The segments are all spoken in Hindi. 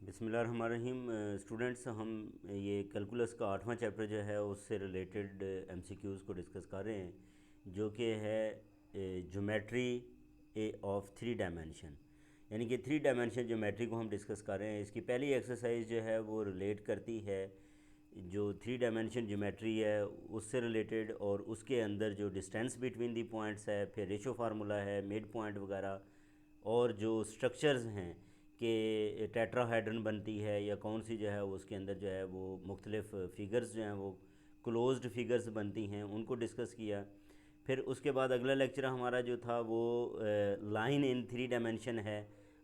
बिस्मिल्लाहिर्रहमानिर्रहीम। स्टूडेंट्स, हम ये कैलकुलस का 8वां चैप्टर जो है उससे रिलेटेड एमसीक्यूज़ को डिस्कस कर रहे हैं, जो कि है ज्योमेट्री ऑफ थ्री डायमेंशन। यानी कि थ्री डायमेंशन ज्योमेट्री को हम डिस्कस कर रहे हैं। इसकी पहली एक्सरसाइज जो है वो रिलेट करती है जो थ्री डायमेंशन ज्योमेट्री है उससे रिलेटेड, और उसके अंदर जो डिस्टेंस बिटवीन दी पॉइंट्स है, फिर रेशो फार्मूला है, मिड पॉइंट वगैरह, और जो स्ट्रक्चर्स हैं कि टेट्राहेड्रन बनती है या कौन सी जो है उसके अंदर जो है वो मुख्तलिफ फिगर्स जो हैं वो क्लोज्ड फिगर्स बनती हैं, उनको डिस्कस किया। फिर उसके बाद अगला लेक्चर हमारा जो था वो लाइन इन थ्री डायमेंशन है।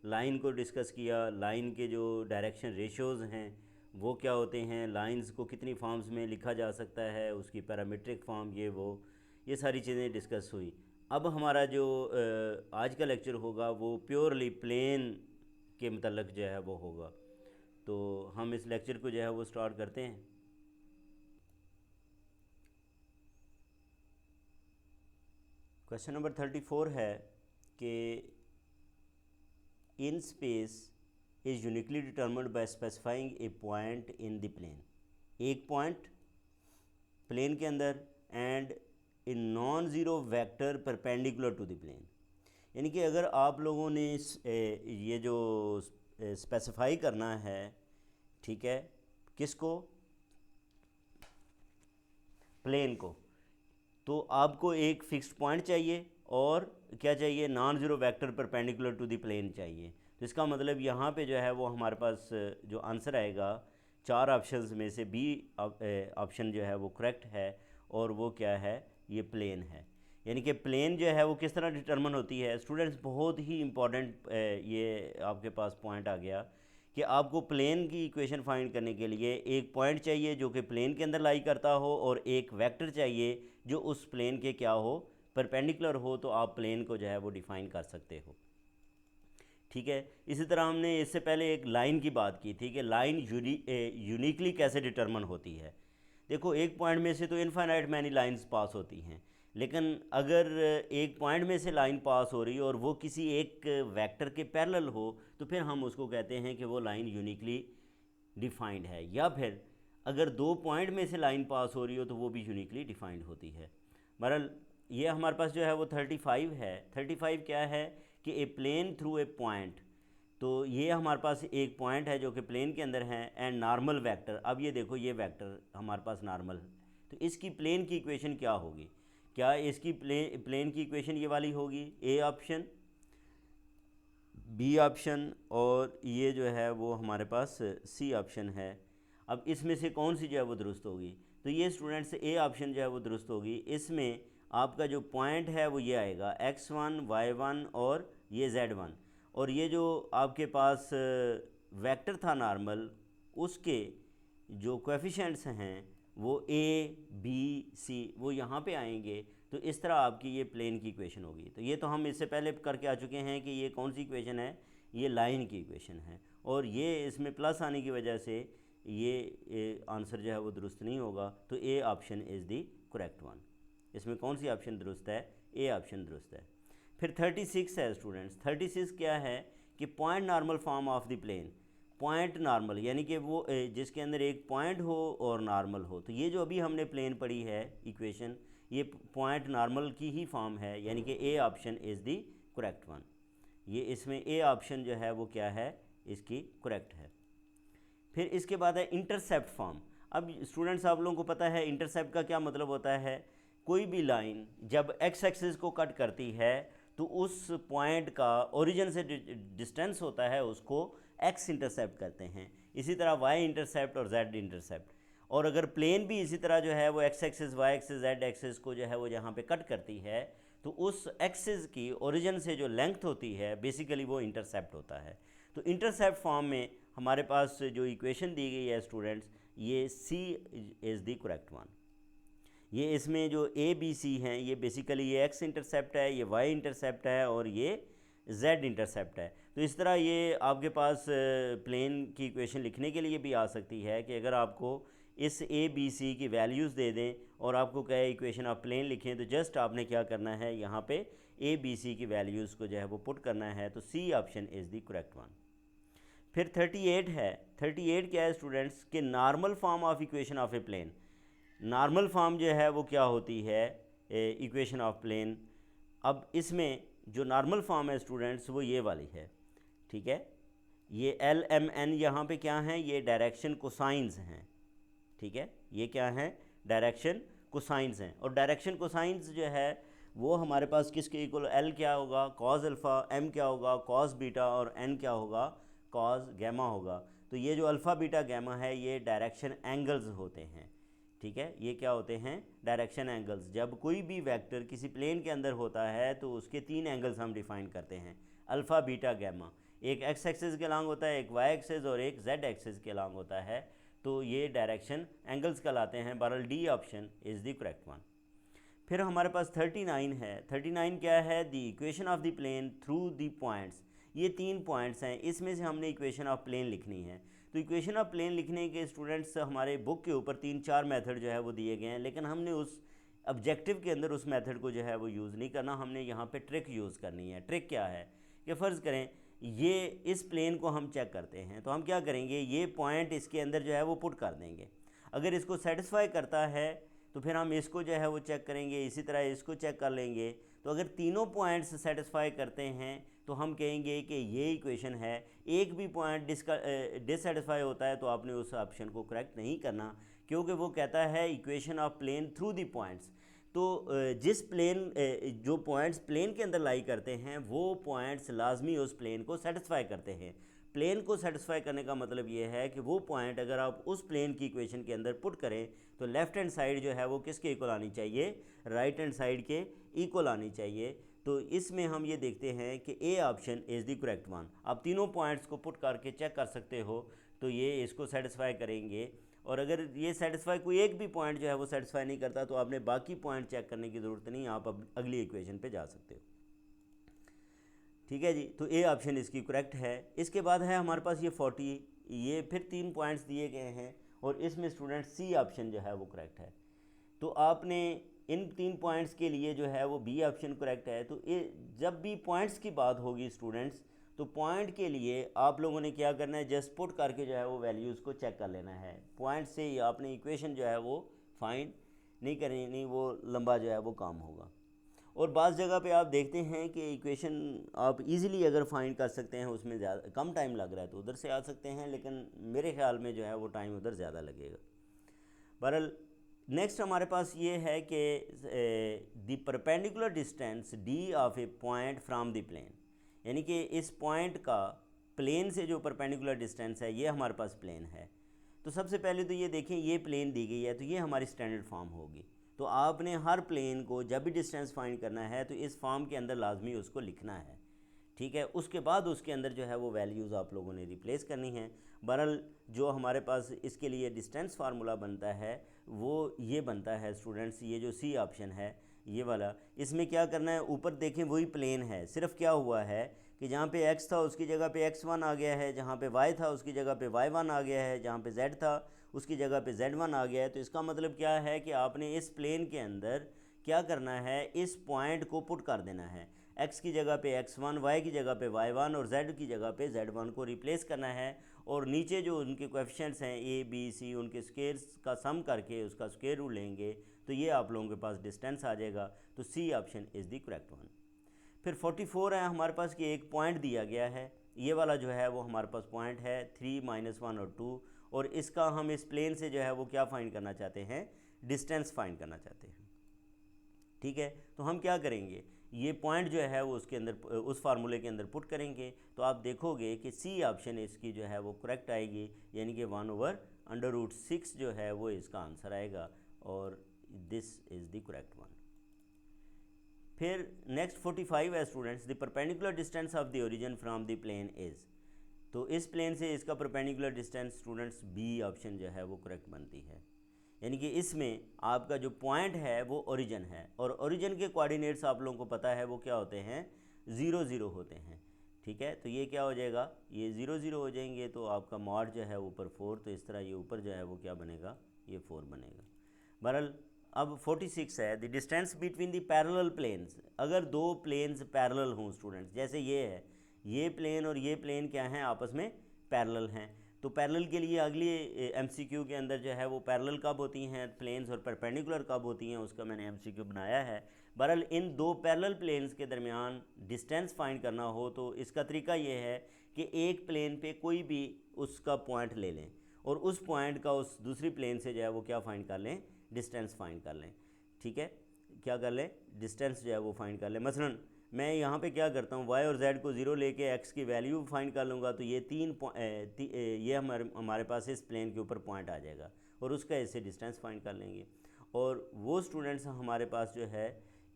लाइन को डिस्कस किया, लाइन के जो डायरेक्शन रेशोज़ हैं वो क्या होते हैं, लाइंस को कितनी फॉर्म्स में लिखा जा सकता है, उसकी पैरामीट्रिक फॉर्म, ये सारी चीज़ें डिस्कस हुई। अब हमारा जो आज का लेक्चर होगा वो प्योरली प्लेन के मतलब जो है वो होगा। तो हम इस लेक्चर को जो है वो स्टार्ट करते हैं। क्वेश्चन नंबर 34 है कि in space is uniquely determined by specifying a point in the plane. एक पॉइंट प्लेन के अंदर and a non zero vector perpendicular to the plane. यानी कि अगर आप लोगों ने ये जो स्पेसिफाई करना है, ठीक है, किसको, प्लेन को, तो आपको एक फिक्स्ड पॉइंट चाहिए और क्या चाहिए, non zero vector perpendicular to the plane चाहिए। तो इसका मतलब यहाँ पे जो है वो हमारे पास जो आंसर आएगा चार ऑप्शंस में से बी ऑप्शन जो है वो करेक्ट है, और वो क्या है, ये प्लेन है। यानी कि प्लेन जो है वो किस तरह डिटरमिन होती है स्टूडेंट्स, बहुत ही इंपॉर्टेंट ये आपके पास पॉइंट आ गया कि आपको प्लेन की इक्वेशन फाइंड करने के लिए एक पॉइंट चाहिए जो कि प्लेन के अंदर लाई करता हो, और एक वेक्टर चाहिए जो उस प्लेन के क्या हो, परपेंडिकुलर हो, तो आप प्लेन को जो है वो डिफ़ाइन कर सकते हो। ठीक है। इसी तरह हमने इससे पहले एक लाइन की बात की थी कि लाइन यूनिकली कैसे डिटरमिन होती है। देखो, एक पॉइंट में से तो इनफाइनाइट मैनी लाइंस पास होती हैं, लेकिन अगर एक पॉइंट में से लाइन पास हो रही हो और वो किसी एक वेक्टर के पैरेलल हो, तो फिर हम उसको कहते हैं कि वो लाइन यूनिकली डिफाइंड है। या फिर अगर दो पॉइंट में से लाइन पास हो रही हो तो वो भी यूनिकली डिफाइंड होती है। बहरहाल ये हमारे पास जो है वो 35 है। 35 क्या है कि ए प्लेन थ्रू ए पॉइंट। तो ये हमारे पास एक पॉइंट है जो कि प्लेन के अंदर है, एंड नॉर्मल वेक्टर। अब ये देखो, ये वेक्टर हमारे पास नॉर्मल है, तो इसकी प्लेन की इक्वेशन क्या होगी, क्या इसकी प्लेन की इक्वेशन ये वाली होगी, ए ऑप्शन, बी ऑप्शन, और ये जो है वो हमारे पास सी ऑप्शन है। अब इसमें से कौन सी जो है वो दुरुस्त होगी, तो ये स्टूडेंट्स ए ऑप्शन जो है वो दुरुस्त होगी। इसमें आपका जो पॉइंट है वो ये आएगा x1 y1 और ये z1, और ये जो आपके पास वेक्टर था नॉर्मल, उसके जो कोएफिशिएंट्स हैं वो ए बी सी वो यहाँ पे आएंगे। तो इस तरह आपकी ये प्लेन की इक्वेशन होगी। तो ये तो हम इससे पहले करके आ चुके हैं कि ये कौन सी इक्वेशन है, ये लाइन की इक्वेशन है, और ये इसमें प्लस आने की वजह से ये आंसर जो है वो दुरुस्त नहीं होगा। तो A option is the correct one. इसमें कौन सी ऑप्शन दुरुस्त है, ए ऑप्शन दुरुस्त है। फिर 36 है स्टूडेंट्स। 36 क्या है कि point normal form of the plane. Point normal यानी कि वो जिसके अंदर एक पॉइंट हो और नॉर्मल हो। तो ये जो अभी हमने प्लेन पढ़ी है इक्वेशन, ये पॉइंट नॉर्मल की ही फॉर्म है, यानी कि ए option is the correct one. ये इसमें ए ऑप्शन जो है वो क्या है, इसकी करेक्ट है। फिर इसके बाद है इंटरसेप्ट फॉर्म। अब स्टूडेंट्स, आप लोगों को पता है इंटरसेप्ट का क्या मतलब होता है। कोई भी लाइन जब एक्स एक्सिस को कट करती है तो उस पॉइंट का ओरिजिन से डिस्टेंस होता है, उसको एक्स इंटरसेप्ट करते हैं। इसी तरह वाई इंटरसेप्ट और जेड इंटरसेप्ट। और अगर प्लेन भी इसी तरह जो है वो x axis, y axis, z axis को जो है वो जहाँ पे कट करती है, तो उस एक्सिस की ओरिजिन से जो लेंथ होती है बेसिकली वो इंटरसेप्ट होता है। तो इंटरसेप्ट फॉर्म में हमारे पास जो इक्वेशन दी गई है स्टूडेंट्स, ये सी इज़ द करेक्ट वन। ये इसमें जो ए बी सी हैं ये बेसिकली ये एक्स इंटरसेप्ट है, ये वाई इंटरसेप्ट है, और ये जेड इंटरसेप्ट है। तो इस तरह ये आपके पास प्लेन की इक्वेशन लिखने के लिए भी आ सकती है कि अगर आपको इस ए बी सी की वैल्यूज़ दे दें और आपको कहे इक्वेशन आप प्लेन लिखें, तो जस्ट आपने क्या करना है, यहाँ पे ए बी सी की वैल्यूज़ को जो है वो पुट करना है। तो C option is the correct one. फिर 38 है। 38 क्या है स्टूडेंट्स के normal form of equation of a plane. Normal form जो है वो क्या होती है इक्वेशन ऑफ प्लेन। अब इसमें जो नॉर्मल फॉर्म है स्टूडेंट्स वो ये वाली है, ठीक है। ये एल एम एन यहाँ पे क्या हैं, ये डायरेक्शन कोसाइंस हैं, ठीक है। ये क्या हैं, डायरेक्शन कोसाइंस हैं। और डायरेक्शन कोसाइंस जो है वो हमारे पास किसके इक्वल, एल क्या होगा कॉस अल्फ़ा, एम क्या होगा कॉस बीटा और एन क्या होगा कॉस गैमा होगा। तो ये जो अल्फ़ा बीटा गैमा है ये डायरेक्शन एंगल्स होते हैं, ठीक है। ये क्या होते हैं, डायरेक्शन एंगल्स। जब कोई भी वेक्टर किसी प्लेन के अंदर होता है तो उसके 3 एंगल्स हम डिफाइन करते हैं, अल्फ़ा बीटा गैमा। एक एक्स एक्सिस के अलॉन्ग होता है, एक वाई एक्सिस और एक जेड एक्सिस के अलॉन्ग होता है। तो ये डायरेक्शन एंगल्स कहलाते हैं। बहरहाल D option is the correct one. फिर हमारे पास 39 है। 39 क्या है, the equation of the plane through the points. ये 3 पॉइंट्स हैं, इसमें से हमने इक्वेशन ऑफ प्लेन लिखनी है। तो इक्वेशन ऑफ प्लेन लिखने के स्टूडेंट्स हमारे बुक के ऊपर 3-4 मेथड जो है वो दिए गए हैं, लेकिन हमने उस ऑब्जेक्टिव के अंदर उस मेथड को जो है वो यूज़ नहीं करना, हमने यहाँ पे ट्रिक यूज़ करनी है। ट्रिक क्या है कि फ़र्ज़ करें ये इस प्लेन को हम चेक करते हैं, तो हम क्या करेंगे, ये पॉइंट इसके अंदर जो है वो पुट कर देंगे। अगर इसको सेटिस्फाई करता है तो फिर हम इसको जो है वो चेक करेंगे, इसी तरह इसको चेक कर लेंगे। तो अगर तीनों पॉइंट्स सेटिस्फाई करते हैं तो हम कहेंगे कि ये इक्वेशन है। एक भी पॉइंट डिससेटिस्फाई होता है तो आपने उस ऑप्शन को करेक्ट नहीं करना, क्योंकि वो कहता है equation of plane through the points. तो जिस प्लेन जो पॉइंट्स प्लेन के अंदर लाई करते हैं वो पॉइंट्स लाजमी उस प्लेन को सेटिस्फाई करते हैं। प्लेन को सेटिस्फाई करने का मतलब ये है कि वो पॉइंट अगर आप उस प्लेन की इक्वेशन के अंदर पुट करें तो लेफ़्ट हैंड साइड जो है वो किसके इक्वल आनी चाहिए, राइट हैंड साइड के इक्वल आनी चाहिए। तो इसमें हम ये देखते हैं कि ए option is the correct one. आप तीनों पॉइंट्स को पुट करके चेक कर सकते हो, तो ये इसको सेटिस्फाई करेंगे। और अगर ये सेटिस्फाई कोई एक भी पॉइंट जो है वो सेटिस्फाई नहीं करता तो आपने बाकी पॉइंट चेक करने की ज़रूरत नहीं, आप अब अगली इक्वेशन पे जा सकते हो, ठीक है जी। तो ए ऑप्शन इसकी करेक्ट है। इसके बाद है हमारे पास ये 40, ये फिर 3 पॉइंट्स दिए गए हैं और इसमें स्टूडेंट सी ऑप्शन जो है वो करेक्ट है। तो आपने इन 3 पॉइंट्स के लिए जो है वो बी ऑप्शन करेक्ट है। तो ये जब भी पॉइंट्स की बात होगी स्टूडेंट्स, तो पॉइंट के लिए आप लोगों ने क्या करना है, जस्ट पुट करके जो है वो वैल्यूज़ को चेक कर लेना है। पॉइंट से ही आपने इक्वेशन जो है वो फाइंड नहीं करनी, नहीं वो लंबा जो है वो काम होगा। और बाज़ जगह पे आप देखते हैं कि इक्वेशन आप इजीली अगर फाइंड कर सकते हैं, उसमें ज़्यादा कम टाइम लग रहा है तो उधर से आ सकते हैं, लेकिन मेरे ख्याल में जो है वो टाइम उधर ज़्यादा लगेगा। बहरहाल नेक्स्ट हमारे पास ये है कि the perpendicular distance d of a point from the plane, यानी कि इस पॉइंट का प्लेन से जो परपेंडिकुलर डिस्टेंस है ये हमारे पास प्लेन है। तो सबसे पहले तो ये देखें, ये प्लेन दी गई है तो ये हमारी स्टैंडर्ड फॉर्म होगी। तो आपने हर प्लेन को जब भी डिस्टेंस फाइंड करना है तो इस फॉर्म के अंदर लाजमी उसको लिखना है, ठीक है। उसके बाद उसके अंदर जो है वो वैल्यूज़ आप लोगों ने रिप्लेस करनी है। बहरहाल जो हमारे पास इसके लिए डिस्टेंस फार्मूला बनता है वो ये बनता है स्टूडेंट्स, ये जो सी ऑप्शन है ये वाला, इसमें क्या करना है, ऊपर देखें वही प्लेन है, सिर्फ क्या हुआ है कि जहाँ पे x था उसकी जगह पे x1 आ गया है, जहाँ पे y था उसकी जगह पे y1 आ गया है, जहाँ पे z था उसकी जगह पे z1 आ गया है। तो इसका मतलब क्या है कि आपने इस प्लेन के अंदर क्या करना है, इस पॉइंट को पुट कर देना है। x की जगह पे x1, y की जगह पे y1 और z की जगह पे z1 को रिप्लेस करना है। और नीचे जो उनके कोएफिशिएंट्स हैं a b c, उनके स्क्वेयर्स का सम करके उसका स्क्वायर रूट लेंगे तो ये आप लोगों के पास डिस्टेंस आ जाएगा। तो C option is the correct one. फिर 44 है हमारे पास कि एक पॉइंट दिया गया है, ये वाला जो है वो हमारे पास पॉइंट है 3, -1 और 2, और इसका हम इस प्लेन से जो है वो क्या फाइंड करना चाहते हैं, डिस्टेंस फाइंड करना चाहते हैं, ठीक है। तो हम क्या करेंगे, ये पॉइंट जो है वो उसके अंदर उस फार्मूले के अंदर पुट करेंगे तो आप देखोगे कि सी ऑप्शन इसकी जो है वो करेक्ट आएगी, यानी कि 1/√6 जो है वो इसका आंसर आएगा और this is the correct one. फिर नेक्स्ट 45 है students, the perpendicular distance of the origin from the plane is. तो इस प्लेन से इसका perpendicular distance students B option जो है वो करेक्ट बनती है, यानी कि इसमें आपका जो पॉइंट है वो ओरिजिन है और ओरिजिन के कोऑर्डिनेट्स आप लोगों को पता है वो क्या होते हैं, 0 0 होते हैं, ठीक है। तो ये क्या हो जाएगा, ये 0 0 हो जाएंगे तो आपका मॉड जो है ऊपर 4, तो इस तरह ये ऊपर जो है वो क्या बनेगा, ये 4 बनेगा। बहरहाल अब 46 है, the distance between the parallel planes. अगर दो प्लेन्स पैरेलल हों स्टूडेंट्स, जैसे ये है, ये प्लेन और ये प्लेन क्या हैं, आपस में पैरेलल हैं। तो पैरेलल के लिए अगली एमसीक्यू के अंदर जो है वो पैरेलल कब होती हैं प्लेन्स और परपेंडिकुलर कब होती हैं, उसका मैंने एमसीक्यू बनाया है। बहरहाल इन दो पैरेलल प्लेन्स के दरमियान डिस्टेंस फाइंड करना हो तो इसका तरीका ये है कि एक प्लेन पे कोई भी उसका पॉइंट ले लें और उस पॉइंट का उस दूसरी प्लेन से जो है वो क्या फाइंड कर लें, डिस्टेंस फाइंड कर लें। ठीक है, क्या कर लें, डिस्टेंस जो है वो फाइंड कर लें। मसलन मैं यहाँ पे क्या करता हूँ, y और z को ज़ीरो लेके x की वैल्यू फाइंड कर लूँगा तो ये ये हमारे पास इस प्लेन के ऊपर पॉइंट आ जाएगा और उसका इससे डिस्टेंस फाइंड कर लेंगे। और वो स्टूडेंट्स हमारे पास जो है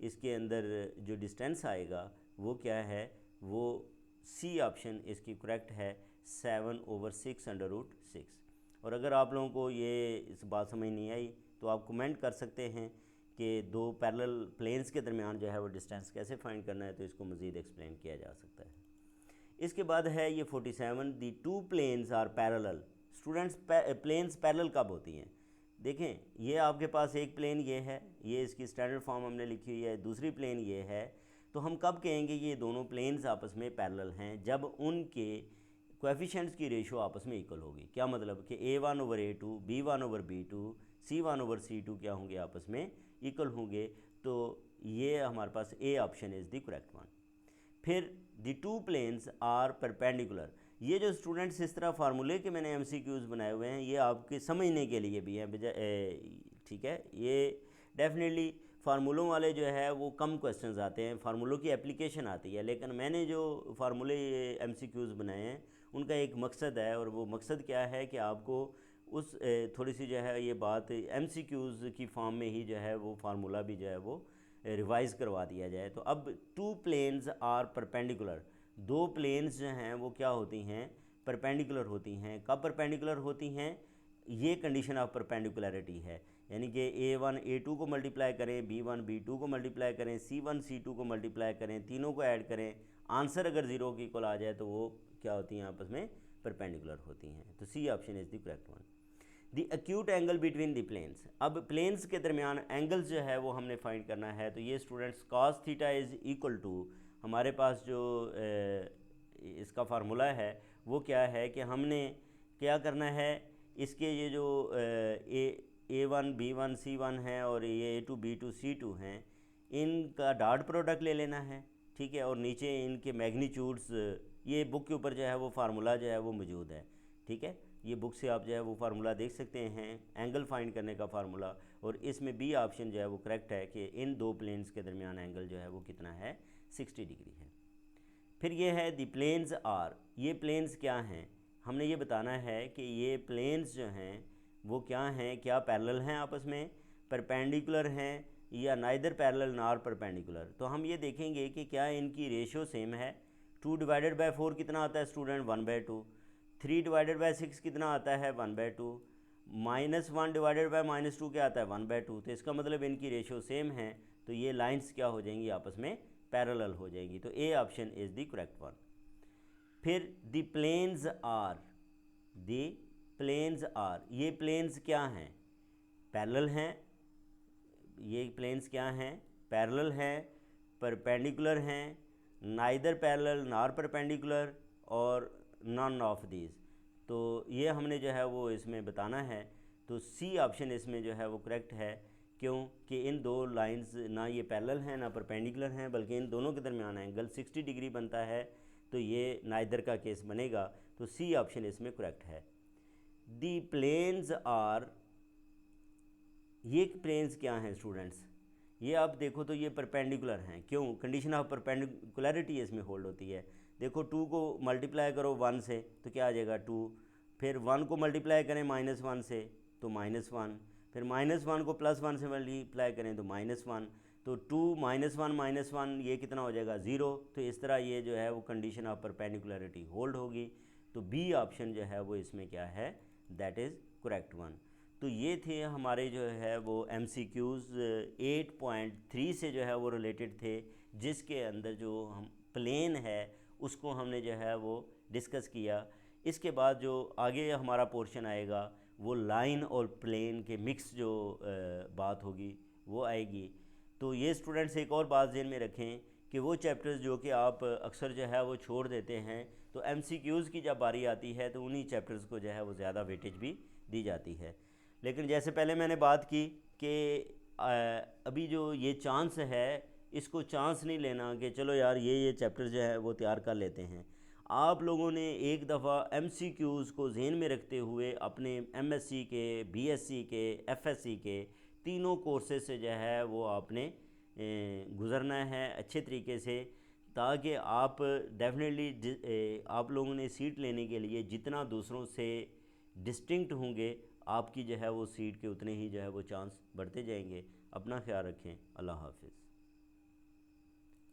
इसके अंदर जो डिस्टेंस आएगा वो क्या है, वो सी ऑप्शन इसकी करेक्ट है 7/6√6। और अगर आप लोगों को ये इस बात समझ नहीं आई तो आप कमेंट कर सकते हैं कि दो पैरेलल प्लेन्स के दरमियान जो है वो डिस्टेंस कैसे फाइंड करना है, तो इसको मज़ीद एक्सप्लेन किया जा सकता है। इसके बाद है ये 47, the two planes are parallel. Students planes parallel कब होती हैं? देखें, ये आपके पास एक प्लेन ये है, ये इसकी स्टैंडर्ड फॉर्म हमने लिखी हुई है, दूसरी प्लेन ये है। तो हम कब कहेंगे ये दोनों प्लेन्स आपस में पैरेलल हैं? जब उनके कोएफिशिएंट्स की रेशो आपस में इक्वल होगी। क्या मतलब कि A1/A2, B1/B2, C1/C2 क्या होंगे, आपस में इक्वल होंगे। तो ये हमारे पास A option is the correct one. फिर the two planes are perpendicular. ये जो स्टूडेंट्स इस तरह फार्मूले के मैंने एमसीक्यूज़ बनाए हुए हैं ये आपके समझने के लिए भी हैं, ठीक है। ये डेफिनेटली फार्मूलों वाले जो है वो कम क्वेश्चंस आते हैं, फार्मूलों की एप्लीकेशन आती है, लेकिन मैंने जो फार्मूले एमसीक्यूज़ बनाए हैं उनका एक मकसद है, और वो मकसद क्या है कि आपको उस थोड़ी सी जो है ये बात एमसीक्यूज़ की फॉर्म में ही जो है वो फार्मूला भी जो है वो रिवाइज़ करवा दिया जाए। तो अब टू प्लेन्स आर परपेंडिकुलर, दो प्लेन्स जो हैं वो क्या होती हैं, परपेंडिकुलर होती हैं। कब परपेंडिकुलर होती हैं? ये कंडीशन ऑफ परपेंडिकुलरिटी है, यानी कि A1 A2 को मल्टीप्लाई करें, B1 B2 को मल्टीप्लाई करें, C1 C2 को मल्टीप्लाई करें, तीनों को ऐड करें, आंसर अगर ज़ीरो के इक्वल आ जाए तो वो क्या होती हैं, आपस में परपेंडिकुलर होती हैं। तो C option is the correct one. The acute angle between the planes. अब प्लेन्स के दरमियान एंगल्स जो है वो हमने फाइंड करना है। तो ये students cos theta is equal to, हमारे पास जो इसका फार्मूला है वो क्या है कि हमने क्या करना है, इसके ये जो A1 B1 C1 है और ये A2 B2 C2 हैं, इनका डॉट प्रोडक्ट ले लेना है। ठीक है, और नीचे इनके मैग्नीट्यूड्स, ये बुक के ऊपर जो है वो फार्मूला जो है वो मौजूद है। ठीक है, ये बुक से आप जो है वो फार्मूला देख सकते हैं, एंगल फाइंड करने का फार्मूला, और इसमें बी ऑप्शन जो है वो करेक्ट है कि इन दो प्लेन्स के दरमियान एंगल जो है वो कितना है, 60 डिग्री है। फिर ये है द प्लेन्स आर। ये प्लेन्स क्या हैं, हमने ये बताना है कि ये प्लेन्स जो हैं वो क्या हैं, क्या पैरेलल हैं आपस में, परपेंडिकुलर हैं या नाइदर पैरेलल नॉर परपेंडिकुलर। तो हम ये देखेंगे कि क्या इनकी रेशो सेम है। 2/4 कितना आता है स्टूडेंट, 1/2। 3/6 कितना आता है, 1/2। -1/-2 क्या आता है, 1/2। तो इसका मतलब इनकी रेशो सेम है, तो ये लाइंस क्या हो जाएंगी, आपस में पैरेलल हो जाएंगी। तो A option is the correct one. फिर the planes are, the planes are, ये प्लेन्स क्या हैं, पैरेलल हैं। ये प्लेन्स क्या हैं, पैरेलल हैं, परपेंडिकुलर हैं, नाइदर पैरेलल नॉर परपेंडिकुलर, और नॉन ऑफ दीज। तो ये हमने जो है वो इसमें बताना है। तो सी ऑप्शन इसमें जो है वो करेक्ट है, क्योंकि इन दो लाइंस ना ये पैरेलल हैं ना परपेंडिकुलर हैं, बल्कि इन दोनों के दरमियान एंगल 60 डिग्री बनता है। तो ये नाइदर का केस बनेगा, तो सी ऑप्शन इसमें करेक्ट है। दी प्लेन्स आर, ये प्लेन्स क्या हैं स्टूडेंट्स, ये आप देखो तो ये परपेंडिकुलर हैं। क्यों? कंडीशन ऑफ परपेंडिकुलरिटी इसमें होल्ड होती है। देखो 2 को मल्टीप्लाई करो 1 से तो क्या आ जाएगा 2, फिर 1 को मल्टीप्लाई करें -1 से तो -1, फिर -1 को +1 से मल्टीप्लाई करें तो -1, तो 2 -1 -1 ये कितना हो जाएगा 0। तो इस तरह ये जो है वो कंडीशन ऑफ परपेंडिकुलरिटी होल्ड होगी। तो बी ऑप्शन जो है वो इसमें क्या है, दैट इज़ करेक्ट वन। तो ये थे हमारे जो है वो MCQs 8.3 से जो है वो रिलेटेड थे, जिसके अंदर जो हम प्लेन है उसको हमने जो है वो डिस्कस किया। इसके बाद जो आगे हमारा पोर्शन आएगा वो लाइन और प्लेन के मिक्स जो बात होगी वो आएगी। तो ये स्टूडेंट्स एक और बात ध्यान में रखें कि वो चैप्टर्स जो कि आप अक्सर जो है वो छोड़ देते हैं, तो MCQs की जब बारी आती है तो उन्हीं चैप्टर्स को जो है वो ज़्यादा वेटेज भी दी जाती है। लेकिन जैसे पहले मैंने बात की कि अभी जो ये चांस है, इसको चांस नहीं लेना कि चलो यार ये चैप्टर जो है वो तैयार कर लेते हैं। आप लोगों ने एक दफ़ा MCQs को जहन में रखते हुए अपने MSc के, BSc के, FSc के तीनों कोर्सेज से जो है वो आपने गुज़रना है अच्छे तरीके से, ताकि आप डेफिनेटली आप लोगों ने सीट लेने के लिए जितना दूसरों से डिस्टिंक्ट होंगे, आपकी जो है वो सीट के उतने ही जो है वो चांस बढ़ते जाएंगे। अपना ख्याल रखें। अल्लाह हाफिज़।